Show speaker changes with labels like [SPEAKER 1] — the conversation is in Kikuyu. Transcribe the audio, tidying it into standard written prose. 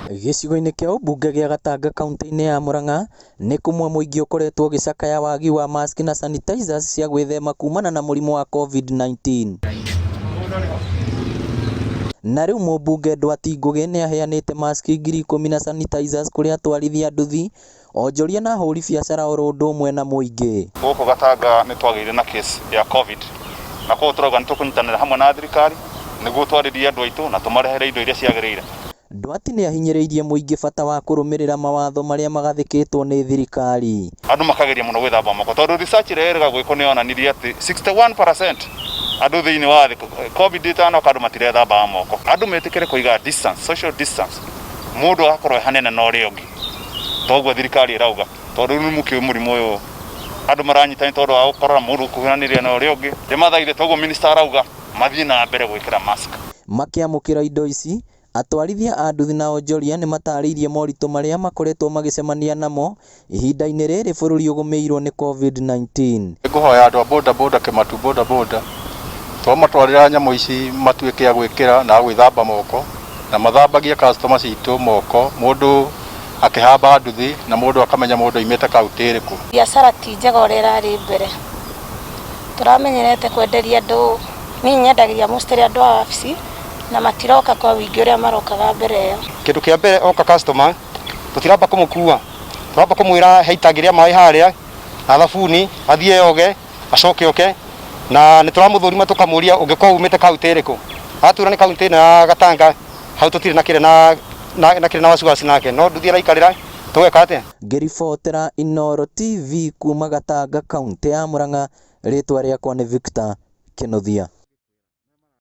[SPEAKER 1] Gĩcigo-inĩ kĩa ũmbunge gĩa Gatanga kaunti-inĩ ya Murang'a nĩ kũmwe mũingĩ ũkoretwo ũgĩcakaya wagi wa mask na sanitizers cia gwĩthema kumana na mũrimũ wa COVID-19. Na rĩu mũmbunge Ndwati Ngũgĩ nĩ aheanĩte mask 10,000 na sanitizers kũrĩ atwarithia a nduthi, onjoria na ahũri biacara oro ũndũ ũmwe na mũingĩ.
[SPEAKER 2] Gũkũ Gatanga nĩ twagĩire na case ya COVID, na koguo tũrauga nĩ tũkũnyitanĩra hamwe na thirikari nĩguo twarĩrie andũ aitũ na tũmarehere indo iria ciagĩrĩire.
[SPEAKER 1] Ndwati nĩ ahinyĩrĩirie mũingĩ bata wa kũrũmĩrĩra mawatho marĩa magathĩkĩtwo nĩ thirikari.
[SPEAKER 2] Andũ makageria mũno gwĩthamba moko tondũ research ĩrĩa ĩrĩga gwĩkwo nĩ yonanirie atĩ 61% andũ thĩinĩ wa thĩ COVID ĩtanoka andũ matirethamba moko. Andũ metĩkĩre kũiga distance, social distance, mũndũ agakorwo hanene na ũrĩa ũngĩ. Toguo thirikari ĩrauga tondũ nĩ mũkĩu mũrimũ ũyũ andũ maranyitana tondũ wa gũkorora mũndũ kũhuranĩria na ũrĩa ũngĩ. Nĩmathaithie toguo minister arauga mathiĩ na mbere gwĩkĩra mask.
[SPEAKER 1] Makĩamũkĩra indo ici, atwarithia a nduthi na onjoria nĩ matarĩirie moritũ marĩa makoretwo magĩcemania namo ihinda-inĩ rĩrĩ bũrũri ũgũmĩirwo nĩ COVID-19.
[SPEAKER 3] Ngũhoya andũ a boda Kĩmatu boda twamatwarĩra nyamũ ici matuĩke a gwĩkĩra na gwĩthamba moko na mathambagie customer citũ moko, mũndũ akĩhamba nduthi na mũndũ akamenya mũndũ aimĩte kaunti ĩrĩkũ.
[SPEAKER 4] Biacara ti njega ũrĩa ĩrarĩ mbere, tũramenyerete kwenderia andũ, niĩ nyendagĩria mostly andũ a wabici na matiroka kwa wĩingĩ ũrĩa marokaga mbere ĩyo.
[SPEAKER 5] Kĩndũ kĩa mbere oka customer tũtiramba kũmũkua, tũramba kũmwĩra heitagĩria maĩ harĩa na thabuni athiĩ oge acoke oke, na nĩ tũramũthũrima tũkamũria ũngĩkorwo umĩte kaunti ĩrĩkũ. Atwĩra nĩ kaunti ĩno ya Gatanga, hau tũtirĩ na wasiwasi nake, no nduthi araikarĩra tũgeka atĩa.
[SPEAKER 1] Ngĩribotera Inooro TV kuma Gatanga kaunti ya Murang'a, rĩtwa rĩakwa nĩ Victor Kĩnuthia.